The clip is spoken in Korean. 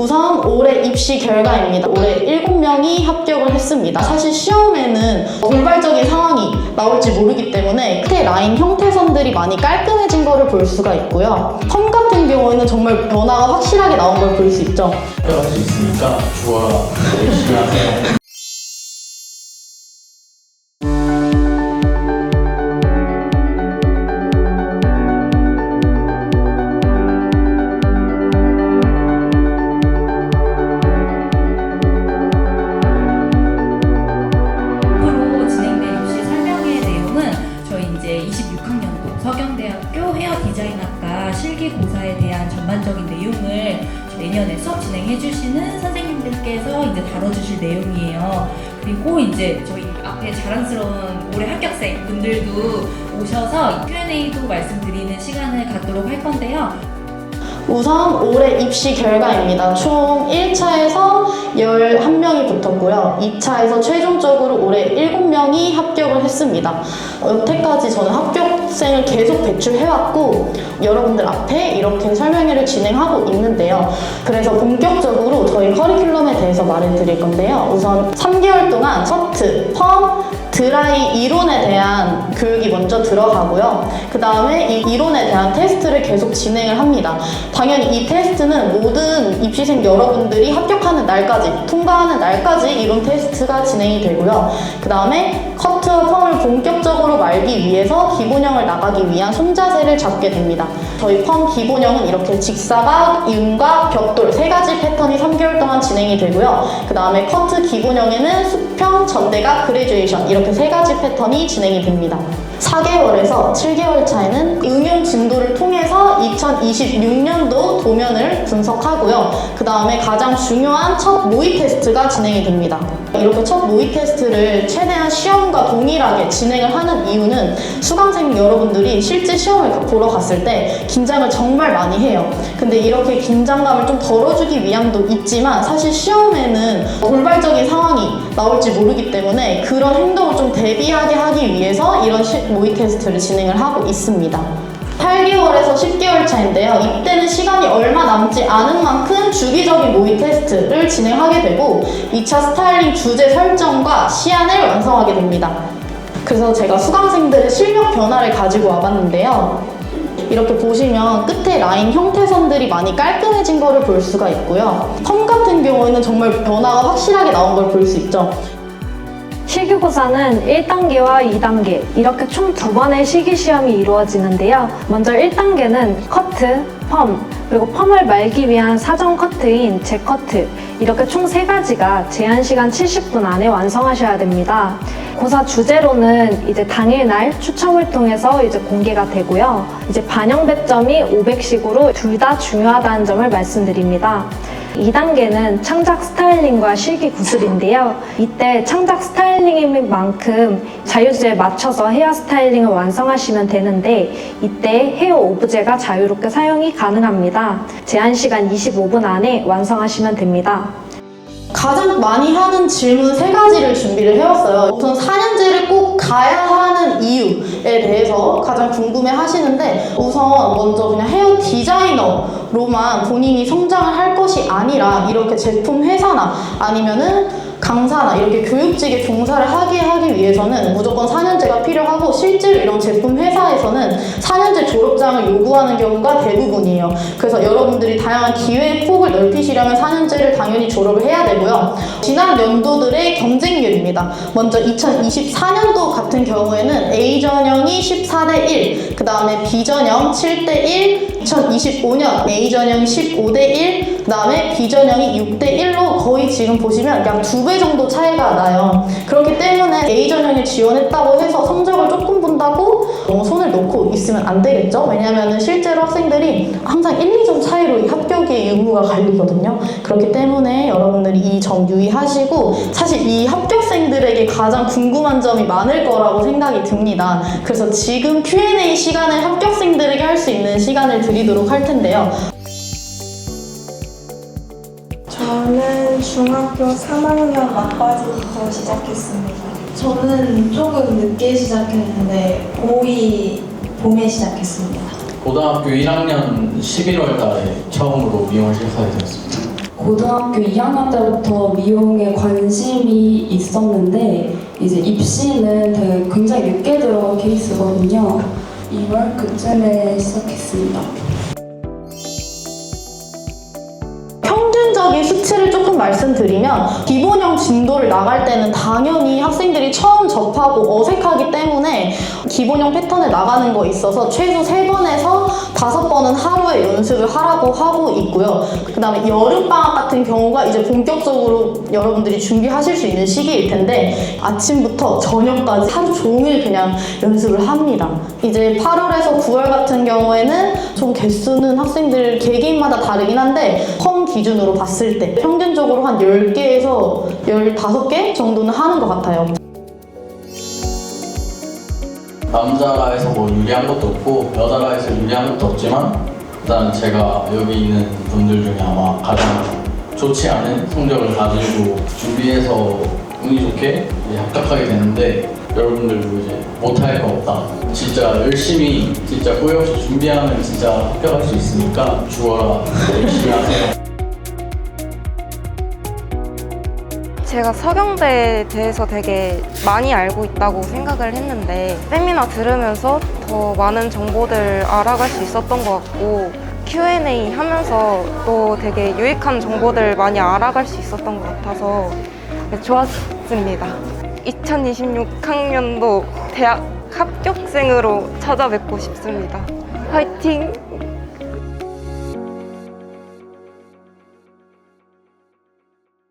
우선 올해 입시 결과입니다. 올해 7명이 합격을 했습니다. 사실 시험에는 돌발적인 상황이 나올지 모르기 때문에 끝에 라인 형태선들이 많이 깔끔해진 거를 볼 수가 있고요. 펌 같은 경우에는 정말 변화가 확실하게 나온 걸 볼 수 있죠. 합격할 수 있으니까 좋아. 열심히 하세요. 서경대학교 헤어 디자인학과 실기고사에 대한 전반적인 내용을 내년에 수업 진행해 주시는 선생님들께서 이제 다뤄주실 내용이에요. 그리고 이제 저희 앞에 자랑스러운 올해 합격생 분들도 오셔서 Q&A도 말씀드리는 시간을 갖도록 할 건데요. 우선 올해 입시 결과입니다. 총 1차에서 11명이 붙었고요. 2차에서 최종적으로 올해 7명이 합격을 했습니다. 여태까지 저는 합격생을 계속 배출해왔고 여러분들 앞에 이렇게 설명회를 진행하고 있는데요. 그래서 본격적으로 저희 커리큘럼에 대해서 말을 드릴 건데요. 우선 3개월 동안 커트, 펌, 드라이 이론에 대한 교육이 먼저 들어가고요. 그 다음에 이 이론에 대한 테스트를 계속 진행을 합니다. 당연히 이 테스트는 모든 입시생 여러분들이 합격하는 날까지, 통과하는 날까지 이론 테스트가 진행이 되고요. 그 다음에 커트와 펌을 본격적으로 말기 위해서 기본형을 나가기 위한 손자세를 잡게 됩니다. 저희 펌 기본형은 이렇게 직사각, 윤곽, 벽돌 3가지 패턴이 3개월 동안 진행이 되고요. 그 다음에 커트 기본형에는 수평, 전대각, 그레듀에이션 이렇게 3가지 패턴이 진행이 됩니다. 4개월에서 7개월 차에는 응용 진도를 통해서 2026년도 도면을 분석하고요. 그 다음에 가장 중요한 첫 모의 테스트가 진행이 됩니다. 이렇게 첫 모의 테스트를 최대한 시험과 동일하게 진행을 하는 이유는 수강생 여러분들이 실제 시험을 보러 갔을 때 긴장을 정말 많이 해요. 근데 이렇게 긴장감을 좀 덜어주기 위함도 있지만 사실 시험에는 돌발적인 상황이 나올지 모르기 때문에 그런 행동을 좀 대비하게 하기 위해서 이런 모의 테스트를 진행을 하고 있습니다. 8개월에서 10개월 차인데요. 이때는 시간이 얼마 남지 않은 만큼 주기적인 모의 테스트를 진행하게 되고 2차 스타일링 주제 설정과 시안을 완성하게 됩니다. 그래서 제가 수강생들의 실력 변화를 가지고 와봤는데요. 이렇게 보시면 끝에 라인 형태선들이 많이 깔끔해진 거를 볼 수가 있고요. 펌 같은 경우에는 정말 변화가 확실하게 나온 걸 볼 수 있죠. 실기고사는 1단계와 2단계 이렇게 총 2번의 실기시험이 이루어지는데요. 먼저 1단계는 커트, 펌, 그리고 펌을 말기 위한 사전 커트인 재커트 이렇게 총 3가지가 제한시간 70분 안에 완성하셔야 됩니다. 고사 주제로는 이제 당일날 추첨을 통해서 이제 공개가 되고요. 이제 반영 배점이 500씩으로 둘 다 중요하다는 점을 말씀드립니다. 2단계는 창작 스타일링과 실기 구슬인데요. 이때 창작 스타일링인 만큼 자유주에 맞춰서 헤어 스타일링을 완성하시면 되는데 이때 헤어 오브제가 자유롭게 사용이 가능합니다. 제한시간 25분 안에 완성하시면 됩니다. 가장 많이 하는 질문 3가지를 준비를 해왔어요. 우선 4년제를 꼭 가야 하는 이유에 대해서 가장 궁금해 하시는데 우선 먼저 그냥 헤어 디자이너로만 본인이 성장을 할 것이 아니라 이렇게 제품 회사나 아니면은 강사나 이렇게 교육직에 종사를 하기 위해서는 무조건 4년제가 필요하고 실제로 이런 제품 회사에서는 4년제 졸업장을 요구하는 경우가 대부분이에요. 그래서 여러분들이 다양한 기회의 폭을 넓히시려면 4년제를 당연히 졸업을 해야 되고요. 지난 연도들의 경쟁률입니다. 먼저 2024년도 같은 경우에는 A전형이 14대1, 그 다음에 B전형 7대1, 2025년 A전형이 15대1, 그 다음에 B전형이 6대1로 거의 지금 보시면 약 2배 정도 차이가 나요. 그렇기 때문에 A전형에 지원했다고 해서 성적을 조금 본다고 너무 손을 놓고 있으면 안 되겠죠? 왜냐하면 실제로 학생들이 항상 1, 2점 차이로 이 합격의 유무가 갈리거든요. 그렇기 때문에 여러분들이 이 점 유의하시고 사실 이 합격생들에게 가장 궁금한 점이 많을 거라고 생각이 듭니다. 그래서 지금 Q&A 시간을 합격생들에게 할 수 있는 시간을 드리도록 할 텐데요. 저는 중학교 3학년 막바지부터 시작했습니다. 저는 조금 늦게 시작했는데 고2 봄에 시작했습니다. 고등학교 1학년 11월 달에 처음으로 미용을 시작하게 되었습니다. 고등학교 2학년 때부터 미용에 관심이 있었는데 이제 입시는 되게 굉장히 늦게 들어간 케이스거든요. 2월 그쯤에 시작했습니다. 평균적인 수치를 조금 말씀드리면 기본형 진도를 나갈 때는 당연히 학생들이 처음 접하고 어색하기 때문에 기본형 패턴에 나가는 거 있어서 최소 3번에서 5번은 하루에 연습을 하라고 하고 있고요. 그 다음에 여름방학 같은 경우가 이제 본격적으로 여러분들이 준비하실 수 있는 시기일 텐데 아침부터 저녁까지 하루 종일 그냥 연습을 합니다. 이제 8월에서 9월 같은 경우에는 좀 개수는 학생들 개개인마다 다르긴 한데 펌 기준으로 봤을 때 평균적으로 한 10개에서 15개 정도는 하는 것 같아요. 남자라 해서 뭐 유리한 것도 없고 여자라 해서 유리한 것도 없지만 일단 제가 여기 있는 분들 중에 아마 가장 좋지 않은 성적을 가지고 준비해서 운이 좋게 이제 합격하게 되는데 여러분들도 이제 못할 거 없다. 진짜 열심히 진짜 후회 없이 준비하면 진짜 합격할 수 있으니까 죽어라 열심히 하세요. 제가 서경대에 대해서 되게 많이 알고 있다고 생각을 했는데 세미나 들으면서 더 많은 정보들 알아갈 수 있었던 것 같고 Q&A 하면서 또 되게 유익한 정보들 많이 알아갈 수 있었던 것 같아서 좋았습니다. 2026학년도 대학 합격생으로 찾아뵙고 싶습니다. 화이팅!